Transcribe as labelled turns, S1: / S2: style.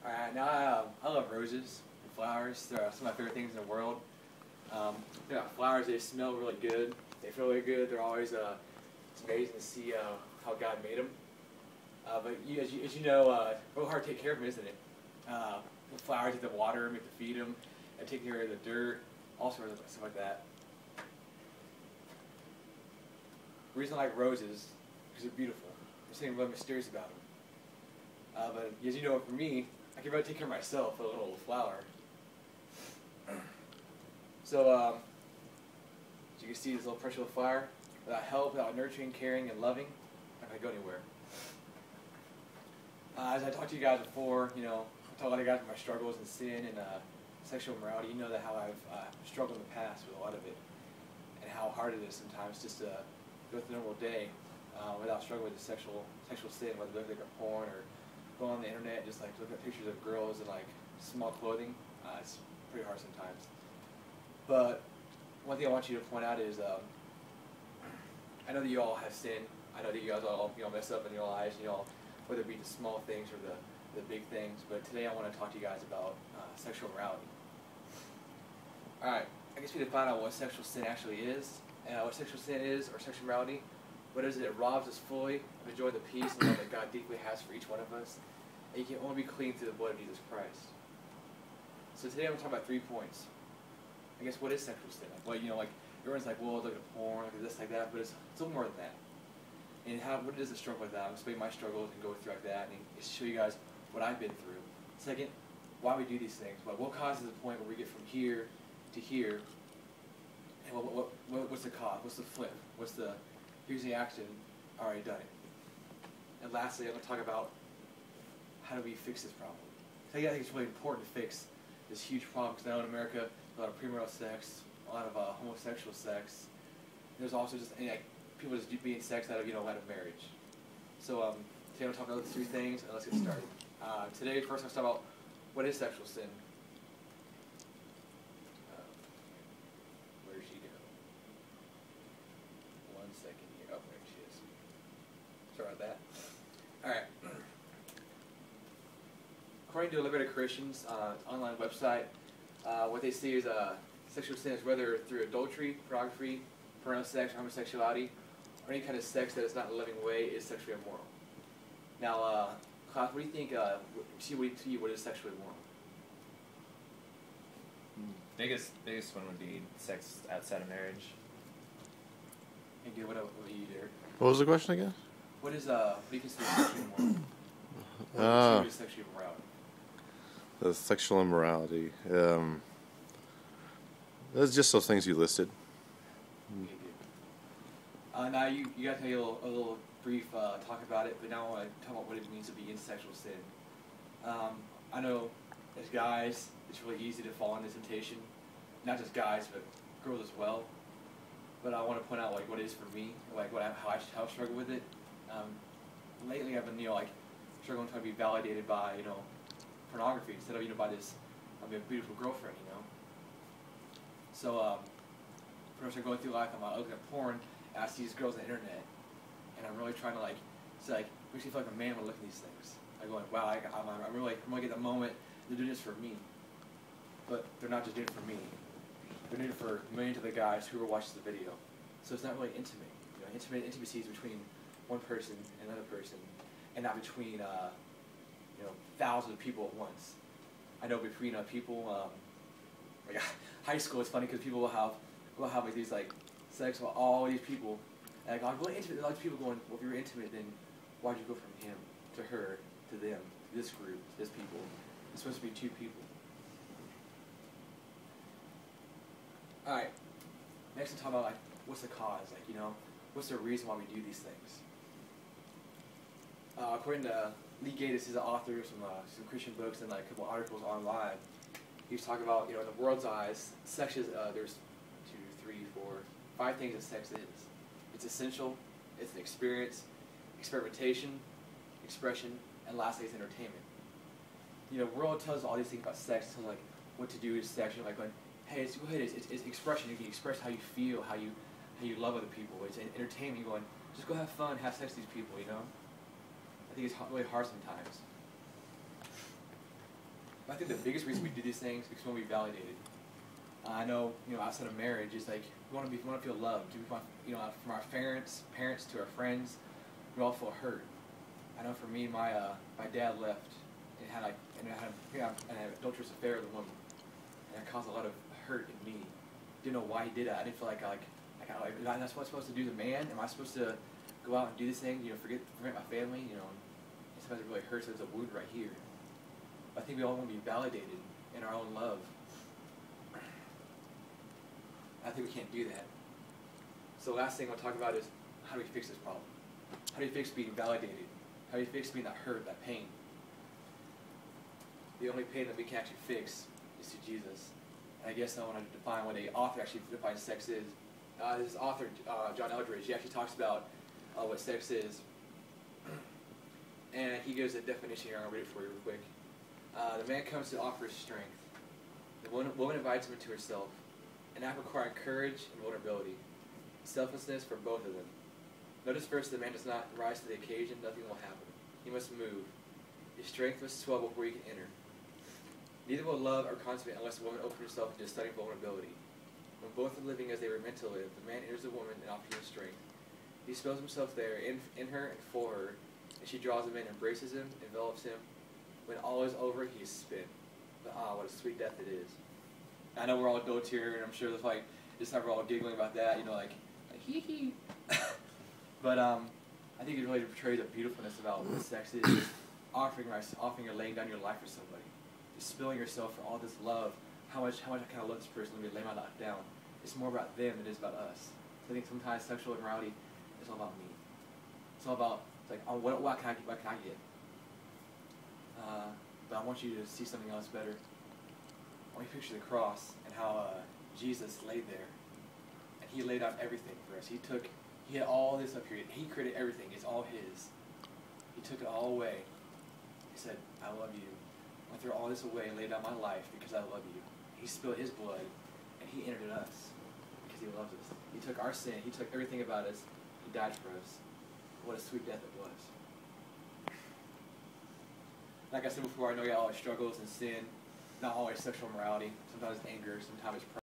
S1: Alright, now I love roses and flowers. They're some of my favorite things in the world. Flowers, they smell really good. They feel really good. They're always, it's amazing to see how God made them. But as you know, it's really hard to take care of them, isn't it? The flowers, you have to water them, you have to feed them, and take care of the dirt, all sorts of stuff like that. The reason I like roses is because they're beautiful. There's something really mysterious about them. But as you know, for me, I can really take care of myself with a little flower. So, as you can see, this little precious little flower, without help, without nurturing, caring, and loving, I'm not going to go anywhere. As I talked to you guys before, I talk to a lot of guys about my struggles and sin and sexual immorality. You know that how I've struggled in the past with a lot of it, and how hard it is sometimes just to go through a normal day without struggling with the sexual sin, whether they look at porn or go on the internet, just like look at pictures of girls in like small clothing. It's pretty hard sometimes. But one thing I want you to point out is, I know that you all have sinned. I know that you guys all mess up in your lives, whether it be the small things or the big things. But today I want to talk to you guys about sexual morality. All right, I guess we need to find out what sexual sin actually is, and what sexual sin is, or sexual morality. What is it? It robs us fully of enjoying the peace and love that God deeply has for each one of us. And you can only be clean through the blood of Jesus Christ. So today I'm going to talk about 3 points. I guess, what is sexual sin? Like everyone's like, well, look at porn, look at this, like that, but it's a little more than that. And what is a struggle like that? I'm going to explain my struggles and go through like that, and show you guys what I've been through. Second, why we do these things. What causes the point where we get from here to here, and what's the cause? What's the flip? Here's the action, already done it. And lastly, I'm going to talk about how do we fix this problem. So I think it's really important to fix this huge problem, because now in America, a lot of premarital sex, a lot of homosexual sex. There's also just people just being sex out of out of marriage. So today I'm going to talk about those 3 things, and let's get started. Today, first I'm going to talk about what is sexual sin. Where did she go? 1 second here. Oh, there she is. Sorry about that. All right. According to Liberated Christians online website, what they see is sexual sin is whether through adultery, pornography, porno sex, or homosexuality, or any kind of sex that is not in a loving way is sexually immoral. Now, Klaus, what do you think? What is sexually immoral?
S2: Biggest one would be sex outside of marriage.
S1: And what about you, Derek?
S3: What was the question again?
S1: What do you consider sexually immoral? What is sexual immorality?
S3: The sexual immorality. That's just those things you listed.
S1: Okay, good. Now you guys had a little brief talk about it, but now I want to talk about what it means to be in sexual sin. I know as guys, it's really easy to fall into temptation. Not just guys, but girls as well. But I want to point out what it is for me, how I struggle with it. Lately, I've been struggling to be validated by pornography instead of by this a beautiful girlfriend. So first I'm going through life, I'm looking at porn, and I see these girls on the internet, and I'm really trying to it's makes me feel like a man when looking at these things. I'm going, wow, I'm really getting the moment. They're doing this for me, but they're not just doing it for me. They're doing it for millions of the guys who are watching the video. So it's not really intimate. Intimacy is between one person and another person, and not between thousands of people at once. I know between people, high school, it's funny because people will have these sex with all these people, and I'm really intimate. A lot of people going, well, if you're intimate, then why'd you go from him to her to them, to this group, to this people? It's supposed to be 2 people. All right. Next, we'll talk about what's the cause, what's the reason why we do these things. According to Lee Gaddis, he's an author of some Christian books and a couple articles online. He's talking about in the world's eyes, sex is there's 2, 3, 4, 5 things that sex is. It's essential. It's an experience, experimentation, expression, and lastly, it's entertainment. The world tells us all these things about sex. It tells us what to do with sex. Going, hey, it's expression. You can express how you feel, how you love other people. It's entertainment. You're going, just go have fun, have sex with these people. I think it's really hard sometimes. I think the biggest reason we do these things is because we want to be validated. I know, outside of marriage, it's like we want to feel loved. We want, from our parents to our friends, we all feel hurt. I know for me, my dad left and had an adulterous affair with a woman, and it caused a lot of hurt in me. Didn't know why he did that. I didn't feel like am I not supposed to do the man? Am I supposed to go out and do this thing? Forget my family? Sometimes it really hurts. There's a wound right here. I think we all want to be validated in our own love. I think we can't do that. So the last thing I'll talk about is how do we fix this problem? How do we fix being validated? How do we fix being that hurt, that pain? The only pain that we can actually fix is through Jesus. And I guess I want to define what an author actually defines sex is. This author, John Eldridge, he actually talks about what sex is. And he gives a definition here. I'll read it for you real quick. The man comes to offer his strength. The woman invites him into herself, an act requiring courage and vulnerability, selflessness for both of them. Notice first the man does not rise to the occasion, nothing will happen. He must move. His strength must swell before he can enter. Neither will love or consummate unless the woman opens herself into stunning vulnerability. When both are living as they were meant to live, the man enters the woman and offers his strength. He spills himself there, in her and for her, and she draws him in, embraces him, envelops him. When all is over, he is spent. But what a sweet death it is. I know we're all adults here, and I'm sure that's like, just we're all giggling about that, like hee hee. But I think it really portrays the beautifulness about what sex is. Just offering or laying down your life for somebody. Just spilling yourself for all this love. How much I kind of love this person, let me lay my life down. It's more about them than it is about us. So I think sometimes sexual immorality is all about me. It's all about, what can I get? But I want you to see something else better. I want you to picture the cross and how Jesus laid there. And he laid out everything for us. He had all this up here. He created everything. It's all his. He took it all away. He said, I love you. I threw all this away and laid down my life because I love you. He spilled his blood and he entered us because he loves us. He took our sin. He took everything about us. He died for us. What a sweet death it was. Like I said before, I know you got all the struggles and sin, not always sexual immorality. Sometimes anger, sometimes pride.